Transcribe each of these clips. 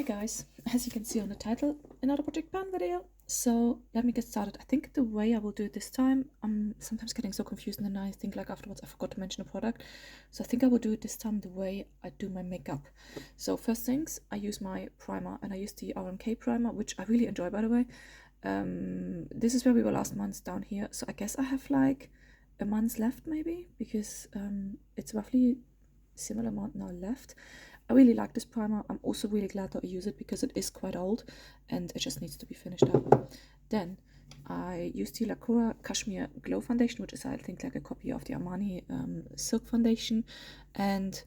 guys, as you can see on the title, another project pan video. So let me get started. I think the way I will do it this time, I'm sometimes getting so confused and then I think like afterwards I forgot to mention a product. So I think I will do it this time the way I do my makeup. So first things, I use my primer and I use the RMK primer, which I really enjoy by the way. This is where we were last month down here. So I guess I have like a month left maybe because it's roughly similar amount now left. I really like this primer. I'm also really glad that I use it because it is quite old and it just needs to be finished up. Then I use the Lacura Cashmere Glow Foundation, which is I think like a copy of the Armani Silk Foundation. And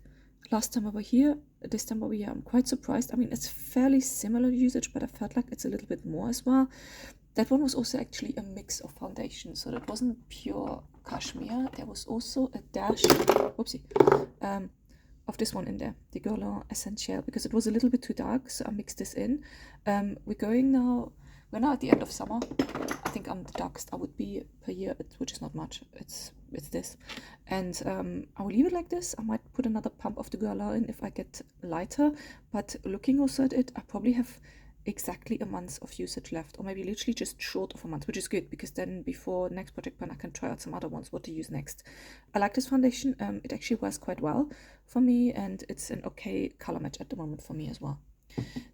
last time over here, this time over here, I'm quite surprised. I mean, it's fairly similar usage, but I felt like it's a little bit more as well. That one was also actually a mix of foundation, so that wasn't pure cashmere. There was also a dash, whoopsie, of this one in there, the Guerlain Essentiel, because it was a little bit too dark, so I mixed this in. We're now at the end of summer. I think I'm the darkest I would be per year, which is not much. It's this, and I will leave it like this. I might put another pump of the Guerlain in if I get lighter, but looking also at it, I probably have exactly a month of usage left, or maybe literally just short of a month, which is good because then before next project pan I can try out some other ones what to use next. I like this foundation. It actually wears quite well for me and it's an okay color match at the moment for me as well.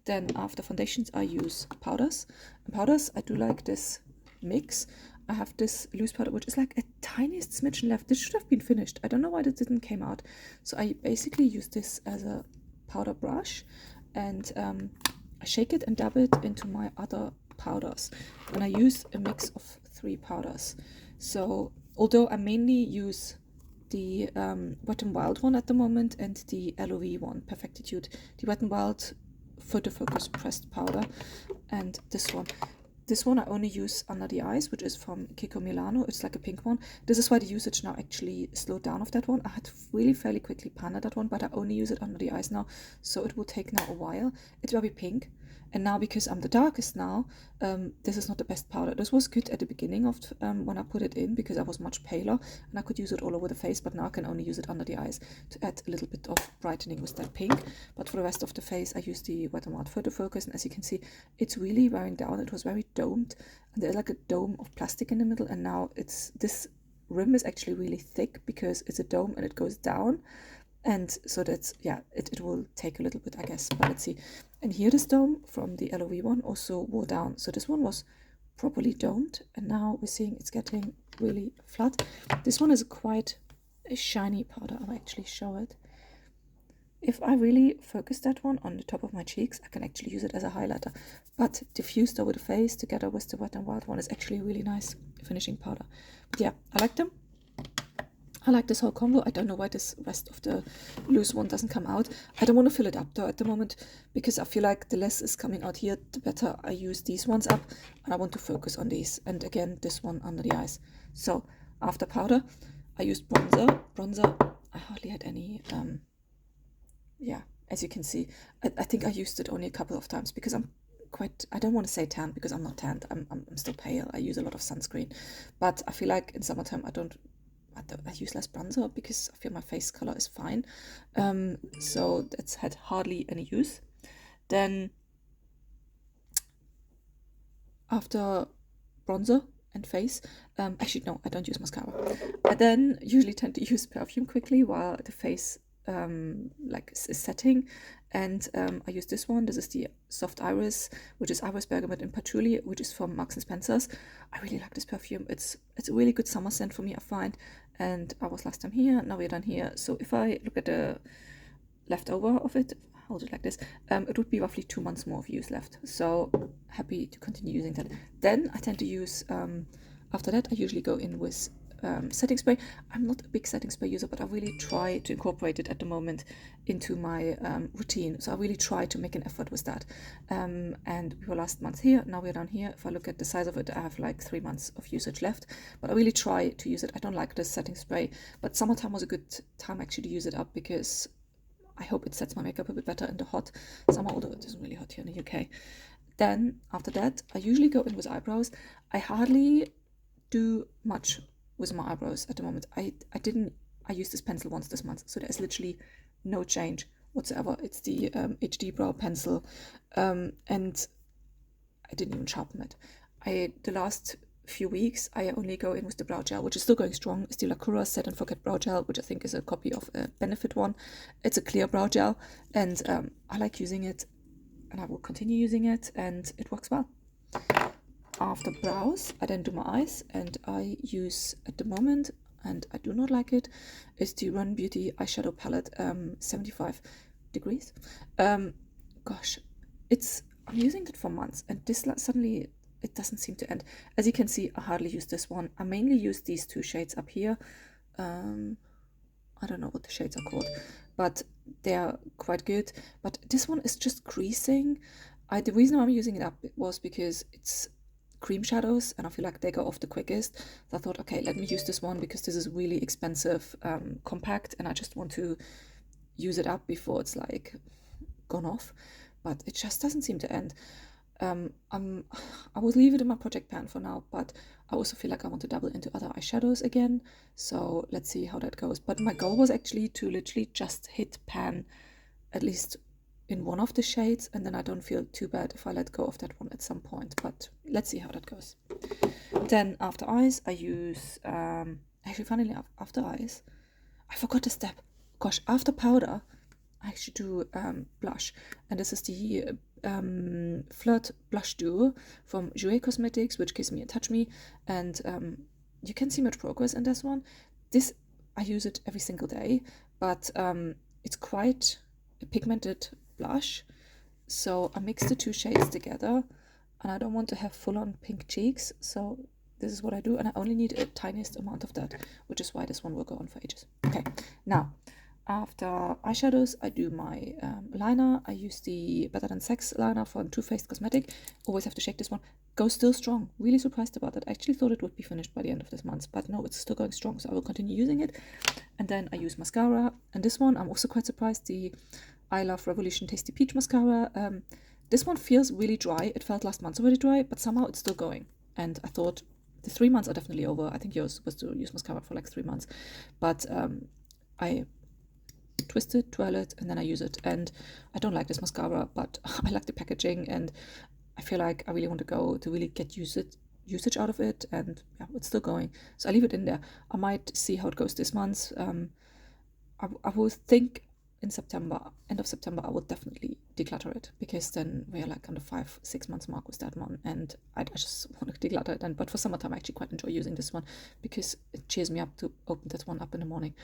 Then after foundations I use powders. And powders, I do like this mix. I have this loose powder which is like a tiniest smidgen left. This should have been finished. I don't know why this didn't came out. So I basically use this as a powder brush and I shake it and dab it into my other powders, and I use a mix of 3 powders. So although I mainly use the Wet n Wild one at the moment and the LOV one, Perfectitude, the Wet n Wild Photo Focus pressed powder, and this one. This one I only use under the eyes, which is from Keiko Milano. It's like a pink one. This is why the usage now actually slowed down of that one. I had really fairly quickly panned that one, but I only use it under the eyes now, so it will take now a while. It's very pink. And now because I'm the darkest now, this is not the best powder. This was good at the beginning of when I put it in because I was much paler and I could use it all over the face, but now I can only use it under the eyes to add a little bit of brightening with that pink. But for the rest of the face, I use the Wet n Wild Photo Focus, and as you can see, it's really wearing down. It was very domed, and there's like a dome of plastic in the middle, and now this rim is actually really thick because it's a dome and it goes down. And so that's, yeah, it will take a little bit, I guess, but let's see. And here this dome from the LOV one also wore down. So this one was properly domed, and now we're seeing it's getting really flat. This one is quite a shiny powder. I'll actually show it. If I really focus that one on the top of my cheeks, I can actually use it as a highlighter. But diffused over the face together with the Wet n Wild one is actually a really nice finishing powder. But yeah, I like them. I like this whole combo. I don't know why this rest of the loose one doesn't come out. I don't want to fill it up though at the moment because I feel like the less is coming out here, the better I use these ones up. And I want to focus on these. And again, this one under the eyes. So after powder, I used bronzer. Bronzer, I hardly had any, yeah, as you can see. I think I used it only a couple of times because I'm quite, I don't want to say tanned because I'm not tanned. I'm still pale. I use a lot of sunscreen. But I feel like in summertime I use less bronzer because I feel my face color is fine. So that's had hardly any use. Then after bronzer and face, actually no, I don't use mascara. I then usually tend to use perfume quickly while the face like is setting, and I use this one. This is the Soft Iris, which is Iris Bergamot and Patchouli, which is from Marks and Spencer's. I really like this perfume. It's a really good summer scent for me, I find. And I was last time here, now we're done here. So if I look at the leftover of it, hold it like this, it would be roughly 2 months more of use left. So happy to continue using that. Then I tend to use, after that, I usually go in with setting spray. I'm not a big setting spray user, but I really try to incorporate it at the moment into my routine. So I really try to make an effort with that. And we were last month here, now we're down here. If I look at the size of it, I have like 3 months of usage left, but I really try to use it. I don't like this setting spray, but summertime was a good time actually to use it up because I hope it sets my makeup a bit better in the hot summer, although it isn't really hot here in the UK. Then after that, I usually go in with eyebrows. I hardly do much with my eyebrows at the moment. I used this pencil once this month, so there's literally no change whatsoever. It's the HD brow pencil, and I didn't even sharpen it. The last few weeks I only go in with the brow gel, which is still going strong. It's the Lacura Set and Forget brow gel, which I think is a copy of a Benefit one. It's a clear brow gel, and I like using it, and I will continue using it, and it works well. After brows, I then do my eyes, and I use at the moment, and I do not like it, is the Run Beauty eyeshadow palette, 75 degrees. Gosh, I'm using it for months, and this suddenly it doesn't seem to end. As you can see, I hardly use this one. I mainly use these two shades up here. I don't know what the shades are called, but they're quite good. But this one is just creasing. The reason I'm using it up was because it's cream shadows, and I feel like they go off the quickest. So I thought, okay, let me use this one because this is really expensive, compact, and I just want to use it up before it's like gone off. But it just doesn't seem to end. I will leave it in my project pan for now, but I also feel like I want to dabble into other eyeshadows again. So let's see how that goes. But my goal was actually to literally just hit pan at least in one of the shades, and then I don't feel too bad if I let go of that one at some point. But let's see how that goes. Then after eyes, I use actually funnily after eyes, I forgot the step. Gosh, after powder, I actually do blush, and this is the Flirt Blush Duo from Jouer Cosmetics, which gives me a Touch Me, and you can see much progress in this one. This, I use it every single day, but it's quite a pigmented blush, so I mix the two shades together, and I don't want to have full-on pink cheeks, so this is what I do, and I only need a tiniest amount of that, which is why this one will go on for ages. Okay, now after eyeshadows, I do my liner. I use the Better Than Sex liner from Too Faced Cosmetic. Always have to shake this one. Goes still strong. Really surprised about that. I actually thought it would be finished by the end of this month, but no, it's still going strong, so I will continue using it. And then I use mascara, and this one I'm also quite surprised, the I Love Revolution Tasty Peach mascara. This one feels really dry. It felt last month already dry, but somehow it's still going. And I thought the 3 months are definitely over. I think you're supposed to use mascara for like 3 months, but I twist it, twirl it, and then I use it. And I don't like this mascara, but I like the packaging, and I feel like I really want to go to really get usage out of it, and yeah, it's still going. So I leave it in there. I might see how it goes this month. I will think in September, end of September, I will definitely declutter it, because then we are like on the 5-6 months mark with that one, and I just want to declutter it then. But for summertime, I actually quite enjoy using this one because it cheers me up to open that one up in the morning.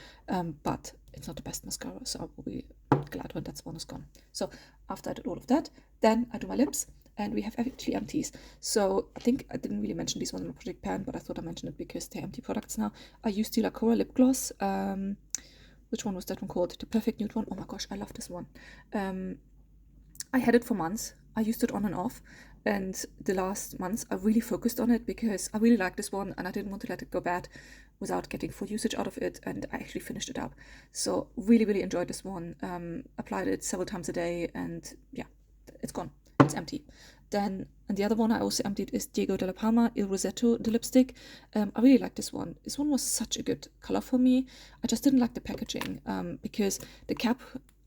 But it's not the best mascara, so I will be glad when that one is gone. So after I did all of that, then I do my lips, and we have actually empties. So I think I didn't really mention these ones in my project pan, but I thought I mentioned it because they're empty products now. I used the Lacura lip gloss. Which one was that one called? The Perfect Nude one. Oh my gosh, I love this one. I had it for months. I used it on and off, and the last months I really focused on it because I really liked this one, and I didn't want to let it go bad without getting full usage out of it, and I actually finished it up. So really, really enjoyed this one. Applied it several times a day, and yeah, it's gone. It's empty. Then, and the other one I also emptied is Diego de la Palma Il Rosetto, the lipstick. I really like this one. This one was such a good color for me. I just didn't like the packaging, because the cap,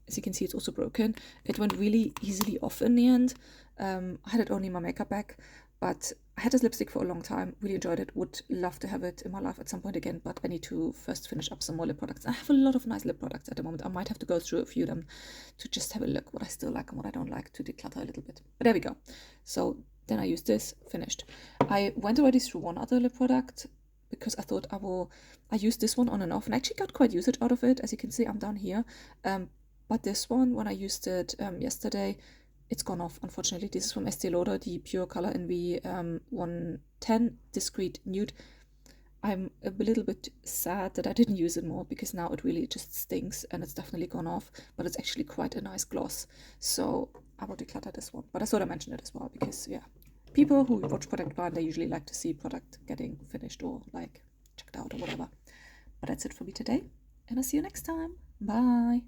as you can see, it's also broken. It went really easily off in the end. I had it only in my makeup bag, but I had this lipstick for a long time. Really enjoyed it. Would love to have it in my life at some point again, but I need to first finish up some more lip products. I have a lot of nice lip products at the moment. I might have to go through a few of them to just have a look what I still like and what I don't like, to declutter a little bit. But there we go. So then I used this, finished. I went already through one other lip product because I thought I used this one on and off, and I actually got quite usage out of it. As you can see, I'm down here. But this one, when I used it yesterday, it's gone off, unfortunately. This is from Estee Lauder, the Pure Color Envy 110 Discreet Nude. I'm a little bit sad that I didn't use it more, because now it really just stinks, and it's definitely gone off, but it's actually quite a nice gloss. So I will declutter this one. But I thought I mentioned it as well, because yeah, people who watch Product Bar, they usually like to see product getting finished or like checked out or whatever. But that's it for me today, and I'll see you next time. Bye.